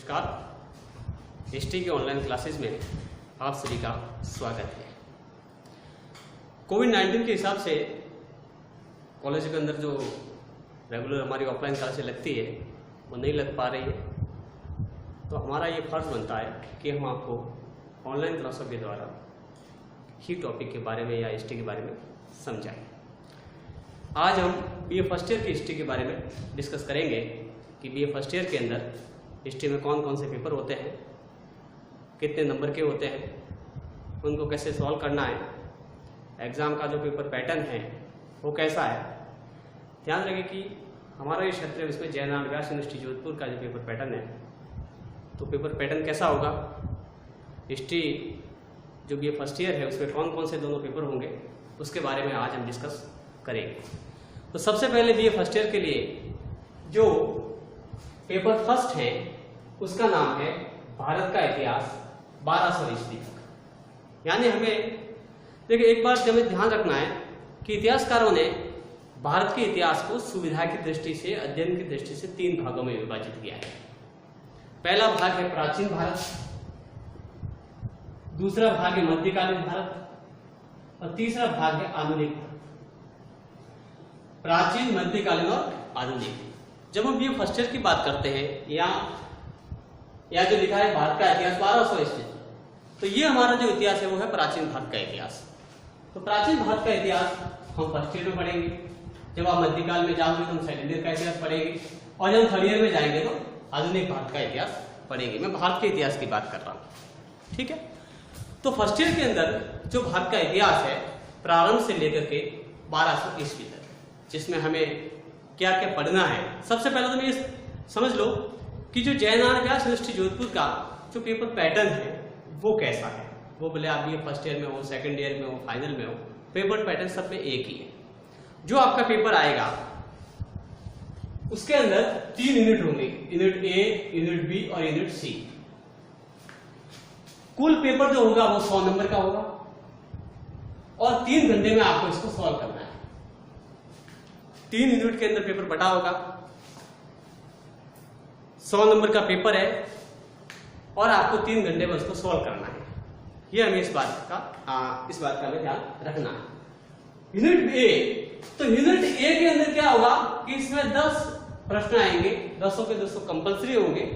नमस्कार। हिस्ट्री के online classes में आप सभी का स्वागत है। कोविड-19 के हिसाब से कॉलेज के अंदर जो रेगुलर हमारी ऑफलाइन क्लासेस लगती है वो नहीं लग पा रही है, तो हमारा ये फर्ज बनता है कि हम आपको ऑनलाइन क्लासों के द्वारा ही टॉपिक के बारे में या हिस्ट्री के बारे में समझाएं। आज हम बीए फर्स्ट ईयर की हिस्ट्री के बारे में डिस्कस करेंगे कि बीए फर्स्ट ईयर के अंदर हिस्ट्री में कौन कौन से पेपर होते हैं, कितने नंबर के होते हैं, उनको कैसे सॉल्व करना है, एग्ज़ाम का जो पेपर पैटर्न है वो कैसा है। ध्यान रखें कि हमारा ये क्षेत्र है, इसमें जयनारायण व्यास यूनिवर्सिटी जोधपुर का जो पेपर पैटर्न है, तो पेपर पैटर्न कैसा होगा, हिस्ट्री जो बीए फर्स्ट ईयर है उसमें कौन कौन से दोनों पेपर होंगे, उसके बारे में आज हम डिस्कस करेंगे। तो सबसे पहले बीए फर्स्ट ईयर के लिए जो पेपर फर्स्ट है उसका नाम है भारत का इतिहास 1200 ईस्वी तक। यानी हमें देखिए, एक बार हमें ध्यान रखना है कि इतिहासकारों ने भारत के इतिहास को सुविधा की दृष्टि से, अध्ययन की दृष्टि से 3 भागों में विभाजित किया है। पहला भाग है प्राचीन भारत, दूसरा भाग है मध्यकालीन भारत और तीसरा भाग है आधुनिक भारत। प्राचीन, मध्यकालीन और आधुनिक। जब हम बीए फर्स्ट ईयर की बात करते हैं या जो लिखा है भारत का इतिहास 1200 ईस्वी, तो ये हमारा जो इतिहास है वो है प्राचीन भारत का इतिहास। तो प्राचीन भारत का इतिहास हम फर्स्ट ईयर में पढ़ेंगे, जब आप मध्यकाल में जाओगे तो हम सेकेंड ईयर का इतिहास पढ़ेंगे, और जब हम थर्ड ईयर में जाएंगे तो आधुनिक भारत का इतिहास पढ़ेंगे। मैं भारत के इतिहास की बात कर रहा हूँ, ठीक है। तो फर्स्ट ईयर के अंदर जो भारत का इतिहास है प्रारंभ से लेकर के 1200 ईस्वी तक, जिसमें हमें क्या क्या पढ़ना है। सबसे पहले तो ये समझ लो कि जो जयनारायण व्यास यूनिवर्सिटी जोधपुर का जो पेपर पैटर्न है वो कैसा है। वो भले आप ये फर्स्ट ईयर में हो, सेकंड ईयर में हो, फाइनल में हो, पेपर पैटर्न सब में एक ही है। जो आपका पेपर आएगा उसके अंदर 3 यूनिट होंगे, यूनिट ए, यूनिट बी और यूनिट सी। कुल पेपर जो होगा वो 100 नंबर का होगा और 3 घंटे में आपको इसको सॉल्व करना है। 3 यूनिट के अंदर पेपर बटा होगा, 100 नंबर का पेपर है और आपको 3 घंटे में उसको सॉल्व करना है। ये हमें इस बात का हमें ध्यान रखना है। यूनिट ए, तो यूनिट ए के अंदर क्या होगा कि इसमें 10 प्रश्न आएंगे, 10 के 10 कंपल्सरी होंगे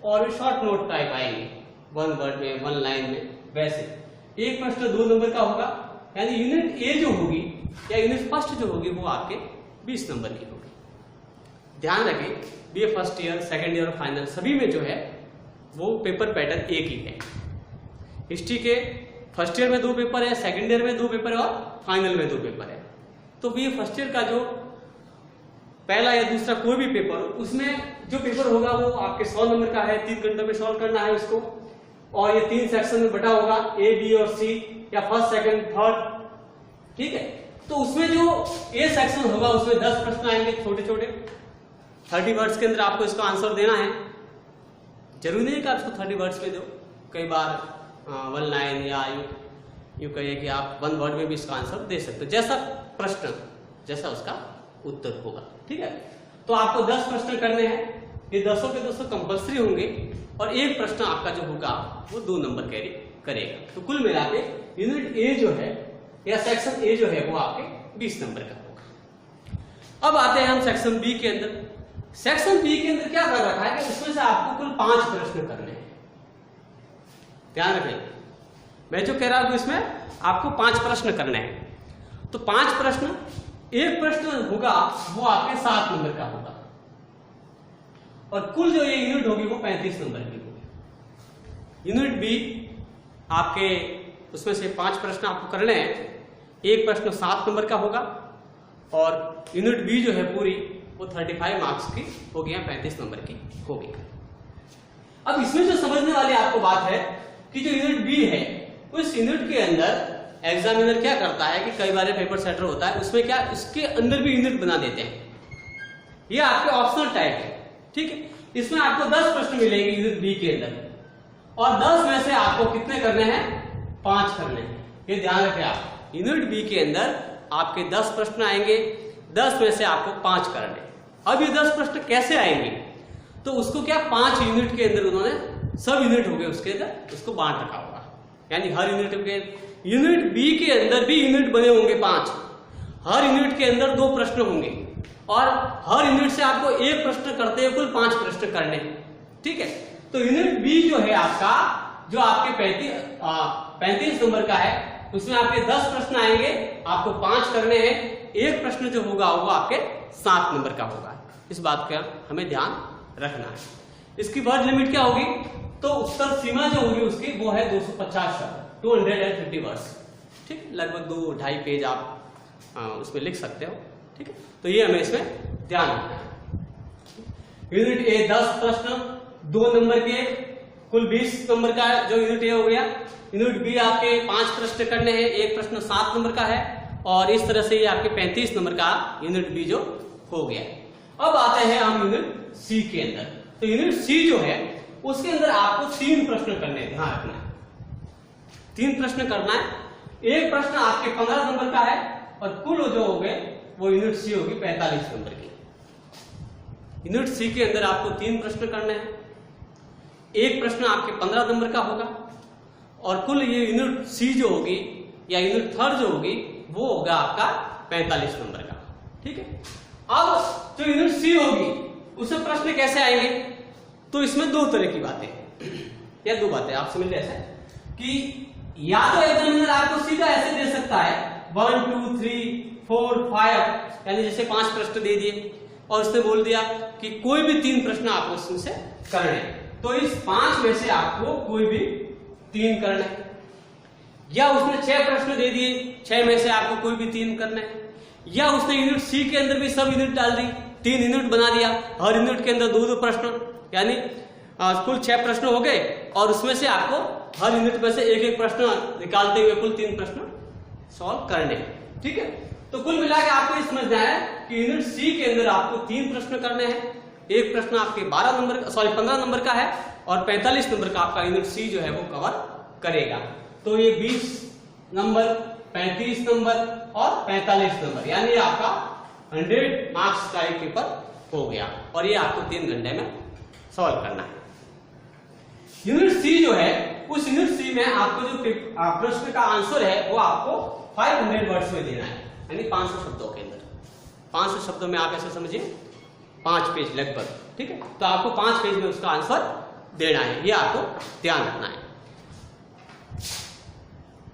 और शॉर्ट नोट टाइप आएंगे, 1 वर्ड में, 1 लाइन में। वैसे एक प्रश्न 2 नंबर का होगा, यानी यूनिट ए जो होगी या यूनिट फर्स्ट जो होगी वो आपके 20 नंबर की होगी। ध्यान रखें, BA first year, second year और फाइनल सभी में जो है वो पेपर पैटर्न एक ही है। हिस्ट्री के फर्स्ट ईयर में 2 पेपर है, सेकंड ईयर में 2 पेपर है और फाइनल में 2 पेपर है। तो बीए फर्स्ट ईयर का जो पहला या दूसरा कोई भी पेपर, उसमें जो पेपर होगा वो आपके 100 नंबर का है, 3 घंटों में सॉल्व करना है उसको, और ये 3 सेक्शन में बटा होगा, ए, बी और सी, या फर्स्ट, सेकंड, थर्ड, ठीक है। तो उसमें जो ए सेक्शन होगा उसमें 10 प्रश्न आएंगे छोटे छोटे, 30 वर्ड्स के अंदर आपको इसका आंसर देना है। जरूरी नहीं कि आप इसको 30 वर्ड्स में दो, कई बार 1 लाइन या यूं कहिए कि आप 1 वर्ड में भी इसका आंसर दे सकते हो, जैसा प्रश्न जैसा उसका उत्तर होगा, ठीक है। तो आपको 10 प्रश्न करने हैं, ये 10 के 10 कंपल्सरी होंगे और एक प्रश्न आपका जो होगा वो 2 नंबर कैरी करेगा। तो कुल मिला के यूनिट ए जो है या सेक्शन ए जो है वो आपके 20 नंबर का होगा। अब आते हैं हम सेक्शन बी के अंदर। सेक्शन बी के अंदर क्या कर रखा है कि उसमें से आपको कुल 5 प्रश्न करने हैं। ध्यान रखें, मैं जो कह रहा हूं इसमें आपको 5 प्रश्न करने हैं। तो 5 प्रश्न, एक प्रश्न होगा वो आपके 7 नंबर का होगा और कुल जो ये यूनिट होगी वो 35 नंबर की होगी। यूनिट बी आपके उसमें से 5 प्रश्न आपको करने हैं, एक प्रश्न 7 नंबर का होगा और यूनिट बी जो है पूरी वो 35 मार्क्स की होगी या 35 नंबर की होगी। अब इसमें जो समझने वाली आपको बात है कि जो यूनिट बी है उस यूनिट के अंदर एग्जामिनर क्या करता है कि कई बार पेपर सेटर होता है, उसमें क्या इसके अंदर भी यूनिट बना देते हैं। ये आपके ऑप्शनल टाइप है, ठीक है। इसमें आपको 10 प्रश्न मिलेंगे यूनिट बी के अंदर और 10 में से आपको कितने करने हैं, 5 करने हैं। ये ध्यान रखें आप, यूनिट बी के अंदर आपके 10 प्रश्न आएंगे, 10 में से आपको 5 करने। अब ये 10 प्रश्न कैसे आएंगे, तो उसको क्या 5 यूनिट के अंदर उन्होंने सब यूनिट हो गए उसके अंदर उसको बांट रखा होगा, यानी हर यूनिट के यूनिट बी के अंदर भी यूनिट बने होंगे 5, हर यूनिट के अंदर 2 प्रश्न होंगे और हर यूनिट से आपको एक प्रश्न करते हुए कुल 5 प्रश्न करने, ठीक है। तो यूनिट बी जो है आपका, जो आपके 35 नंबर का है, उसमें आपके 10 प्रश्न आएंगे, आपको 5 करने हैं, एक प्रश्न जो होगा वो आपके 7 नंबर का होगा। इस बात का हमें ध्यान रखना है। इसकी वर्ड लिमिट क्या होगी, तो उत्तर सीमा जो होगी उसकी वो है 250 शब्द, 250 वर्ड्स, ठीक, लगभग 2-2.5 पेज आप उसमें लिख सकते हो, ठीक है। तो ये हमें इसमें ध्यान रखना है। यूनिट ए 10 प्रश्न 2 नंबर के, कुल 20 नंबर का जो यूनिट ए हो गया। यूनिट बी आपके 5 प्रश्न करने हैं, एक प्रश्न 7 नंबर का है, और इस तरह से ये आपके 35 नंबर का यूनिट बी जो हो गया। अब आते हैं हम यूनिट सी के अंदर। तो यूनिट सी जो है उसके अंदर आपको 3 प्रश्न करने हैं, ध्यान रखना है 3 प्रश्न करना है। एक प्रश्न आपके 15 नंबर का है और कुल जो हो गए वो यूनिट सी होगी 45 नंबर की। यूनिट सी के अंदर आपको 3 प्रश्न करने हैं, एक प्रश्न आपके 15 नंबर का होगा और कुल ये यूनिट सी जो होगी या यूनिट थर्ड जो होगी वो होगा आपका 45 नंबर का, ठीक है। अब जो यूनिट सी होगी उसमें प्रश्न कैसे आएंगे, तो इसमें 2 तरह की बातें या 2 बातें आप समझ रहे हैं कि या तो एग्जामिनर आपको सीधा ऐसे दे सकता है 1 2 3 4 5, यानी जैसे 5 प्रश्न दे दिए और उसने बोल दिया कि कोई भी 3 प्रश्न आपको उसमें से करने हैं, तो इस 5 में से आपको कोई भी 3 करने हैं। या उसने 6 प्रश्न दे दिए, 6 में से आपको कोई भी 3 करने हैं। या उसने यूनिट सी के अंदर भी सब यूनिट डाल दी, 3 यूनिट बना दिया, हर यूनिट के अंदर 2-2 प्रश्न, यानी कुल 6 प्रश्न हो गए और उसमें से आपको हर यूनिट में से एक प्रश्न निकालते हुए कुल 3 प्रश्न सॉल्व करने, ठीक है। तो कुल मिला के आपको समझना है कि यूनिट सी के अंदर आपको 3 प्रश्न करने हैं, एक प्रश्न आपके 15 नंबर का है और 45 नंबर का आपका यूनिट सी जो है वो कवर करेगा। तो ये 20 नंबर, 35 नंबर और 45 नंबर, यानी आपका 100 मार्क्स का एक पेपर हो गया और ये आपको 3 घंटे में सॉल्व करना है। यूनिट सी जो है उस यूनिट सी में आपको जो प्रश्न का आंसर है वो आपको 500 वर्ड्स में देना है, यानी 500 शब्दों के अंदर। 500 शब्दों में आप ऐसे समझिए 5 पेज लगभग, ठीक है। तो आपको 5 पेज में उसका आंसर देना है, ये आपको ध्यान रखना है।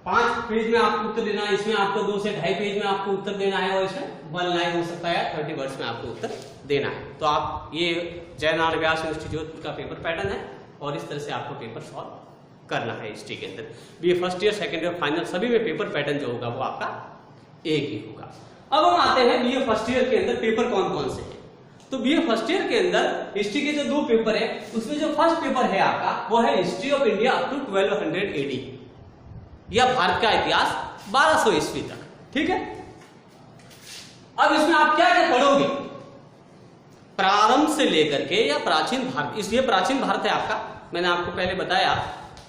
5 पेज में आपको उत्तर देना है, इसमें आपको 2 से 2.5 पेज में आपको उत्तर देना है और इसमें 1 लाइन हो सकता है, 30 वर्ड्स में आपको उत्तर देना है। तो आप ये जयनारायण व्यास इंस्टीट्यूट का पेपर पैटर्न है और इस तरह से आपको पेपर सॉल्व करना है हिस्ट्री के अंदर। BA first year, second year, final सभी में पेपर पैटर्न जो होगा वो आपका एक ही होगा। अब हम आते हैं बीए फर्स्ट ईयर के अंदर पेपर कौन कौन से हैं। तो बीए फर्स्ट ईयर के अंदर हिस्ट्री के जो 2 पेपर है उसमें जो फर्स्ट पेपर है आपका वो है history of India up to 1200 AD, या भारत का इतिहास 1200 ईस्वी तक, ठीक है। अब इसमें आप क्या क्या पढ़ोगे, प्रारंभ से लेकर के या प्राचीन भारत, इसलिए प्राचीन भारत है आपका। मैंने आपको पहले बताया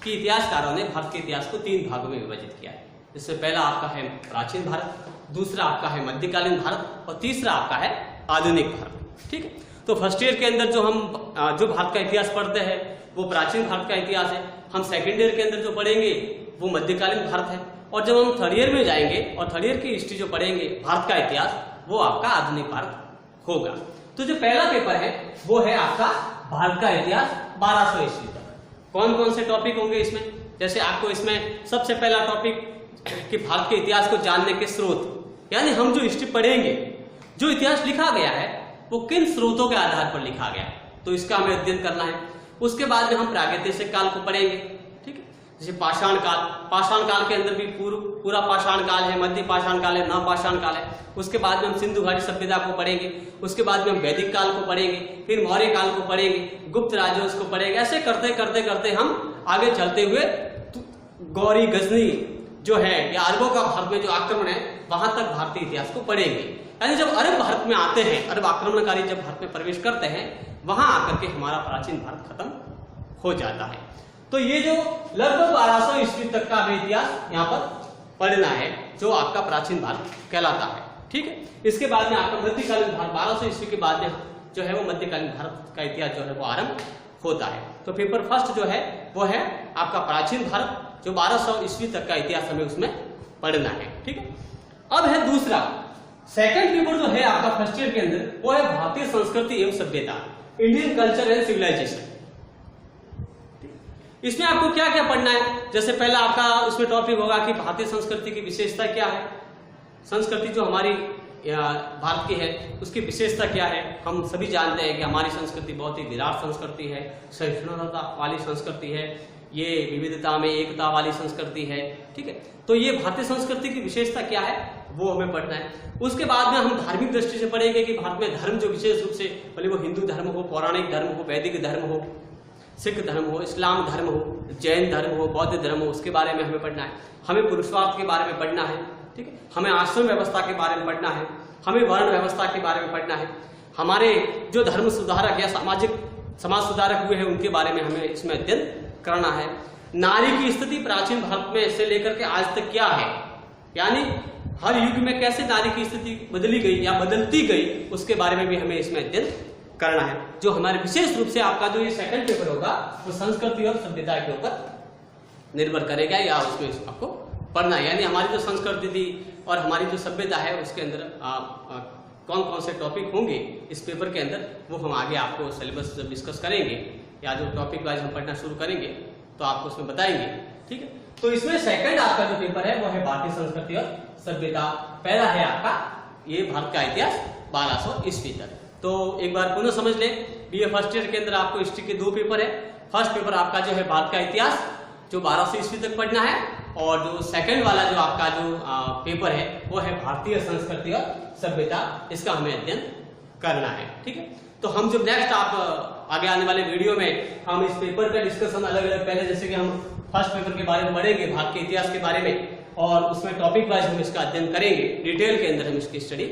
कि इतिहासकारों ने भारत के इतिहास को 3 भागों में विभाजित किया है। इसमें पहला आपका है प्राचीन भारत, दूसरा आपका है मध्यकालीन भारत और तीसरा आपका है आधुनिक भारत, ठीक है। तो फर्स्ट ईयर के अंदर जो भारत का इतिहास पढ़ते हैं वो प्राचीन भारत का इतिहास है। हम सेकेंड ईयर के अंदर जो पढ़ेंगे वो मध्यकालीन भारत है, और जब हम थर्ड ईयर में जाएंगे और थर्ड ईयर की हिस्ट्री जो पढ़ेंगे भारत का इतिहास, वो आपका आधुनिक भारत होगा। तो जो पहला पेपर है वो है आपका भारत का इतिहास 1200 ईस्वी तक। कौन कौन से टॉपिक होंगे इसमें, जैसे आपको इसमें सबसे पहला टॉपिक कि भारत के इतिहास को जानने के स्रोत, यानी हम जो हिस्ट्री पढ़ेंगे, जो इतिहास लिखा गया है वो किन स्रोतों के आधार पर लिखा गया है, तो इसका हमें अध्ययन करना है। उसके बाद में हम प्रागैतिहासिक काल को पढ़ेंगे, ठीक है। जैसे पाषाण काल के अंदर भी पूरा पाषाण काल है, मध्य पाषाण काल है, नवपाषाण काल है। उसके बाद में हम सिंधु घाटी सभ्यता को पढ़ेंगे, उसके बाद में हम वैदिक काल को पढ़ेंगे, फिर मौर्य काल को पढ़ेंगे, गुप्त राजवंश को पढ़ेंगे। ऐसे करते करते करते हम आगे चलते हुए गौरी गजनी जो है या अरबों का भारत में जो आक्रमण है वहां तक भारतीय इतिहास को पढ़ेंगे। यानी जब अरब भारत में आते हैं, अरब आक्रमणकारी जब भारत में प्रवेश करते हैं, वहां आकर के हमारा प्राचीन भारत खत्म हो जाता है। तो ये जो लगभग 1200 ईस्वी तक का हमें इतिहास यहाँ पर पढ़ना है, जो आपका प्राचीन भारत कहलाता है, ठीक है। इसके बाद में आपका मध्यकालीन भारत 1200 ईस्वी के बाद में जो है वो मध्यकालीन भारत का इतिहास जो है वो आरंभ होता है। तो पेपर फर्स्ट जो है वो है आपका प्राचीन भारत, जो 1200 ईस्वी तक का इतिहास हमें उसमें पढ़ना है। ठीक है, अब है दूसरा सेकंड पेपर जो है आपका फर्स्ट ईयर के अंदर, वो है भारतीय संस्कृति एवं सभ्यता, इंडियन कल्चर एंड सिविलाइजेशन। इसमें आपको क्या क्या पढ़ना है? जैसे पहला आपका उसमें टॉपिक होगा कि भारतीय संस्कृति की विशेषता क्या है, संस्कृति जो हमारी भारत की है उसकी विशेषता क्या है। हम सभी जानते हैं कि हमारी संस्कृति बहुत ही विराट संस्कृति है, सहिष्णुता वाली संस्कृति है, ये विविधता में एकता वाली संस्कृति है। ठीक है, तो ये भारतीय संस्कृति की विशेषता क्या है वो हमें पढ़ना है। उसके बाद में हम धार्मिक दृष्टि से पढ़ेंगे कि भारत में धर्म जो विशेष रूप से, भले वो हिंदू धर्म हो, पौराणिक धर्म हो, वैदिक धर्म हो, सिख धर्म हो, इस्लाम धर्म हो, जैन धर्म हो, बौद्ध धर्म हो, उसके बारे में हमें पढ़ना है। हमें पुरुषार्थ के बारे में पढ़ना है। ठीक है, हमें आश्रम व्यवस्था के बारे में पढ़ना है, हमें वर्ण व्यवस्था के बारे में पढ़ना है, हमारे जो धर्म सुधारक या समाज सुधारक हुए हैं उनके बारे में हमें इसमें अध्ययन करना है। नारी की स्थिति प्राचीन भारत में से लेकर के आज तक क्या है, यानी हर युग में कैसे नारी की स्थिति बदली गई या बदलती गई, उसके बारे में भी हमें इसमें अध्ययन करना है। जो हमारे विशेष रूप से आपका जो ये सेकंड पेपर होगा वो संस्कृति और सभ्यता के ऊपर निर्भर करेगा, या उसमें आपको पढ़ना है। यानी हमारी जो संस्कृति थी और हमारी जो सभ्यता है उसके अंदर कौन कौन से टॉपिक होंगे इस पेपर के अंदर, वो हम आगे आपको सिलेबस जब डिस्कस करेंगे या जो टॉपिक वाइज हम पढ़ना शुरू करेंगे तो आपको उसमें बताएंगे। ठीक है, तो इसमें सेकंड आपका जो पेपर है वो है भारतीय संस्कृति और सभ्यता। पहला है आपका ये भारत का इतिहास 1200 ईस्वी तक। तो एक बार पुनः समझ लें, बीए फर्स्ट ईयर के अंदर आपको हिस्ट्री के 2 पेपर है। फर्स्ट पेपर आपका जो है भारत का इतिहास जो 1200 ईस्वी तक पढ़ना है, और जो सेकंड वाला जो आपका जो पेपर है वो है भारतीय संस्कृति और सभ्यता, इसका हमें अध्ययन करना है। ठीक है, तो हम जब नेक्स्ट आप आगे आने वाले वीडियो में हम इस पेपर का डिस्कशन अलग अलग, पहले जैसे कि हम फर्स्ट पेपर के बारे में पढ़ेंगे, भारत के इतिहास के बारे में, और उसमें टॉपिक वाइज हम इसका अध्ययन करेंगे, डिटेल के अंदर हम इसकी स्टडी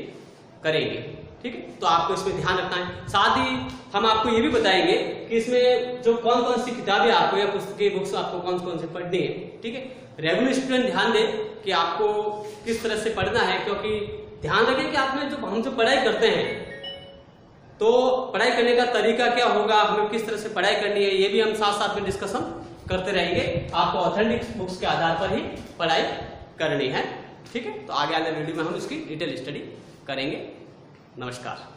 करेंगे। ठीक है, तो आपको इसमें ध्यान रखना है। साथ ही हम आपको ये भी बताएंगे कि इसमें जो कौन कौन सी किताबें आपको या पुस्तकें बुक्स आपको कौन कौन से पढ़नी है। ठीक है, रेगुलर स्टूडेंट ध्यान दें कि आपको किस तरह से पढ़ना है, क्योंकि ध्यान रखें कि आपने हम जो पढ़ाई करते हैं तो पढ़ाई करने का तरीका क्या होगा, हमें किस तरह से पढ़ाई करनी है, ये भी हम साथ साथ में डिस्कशन करते रहेंगे। आपको ऑथेंटिक बुक्स के आधार पर ही पढ़ाई करनी है। ठीक है, तो आगे आने वीडियो में हम इसकी डिटेल स्टडी करेंगे। नमस्कार।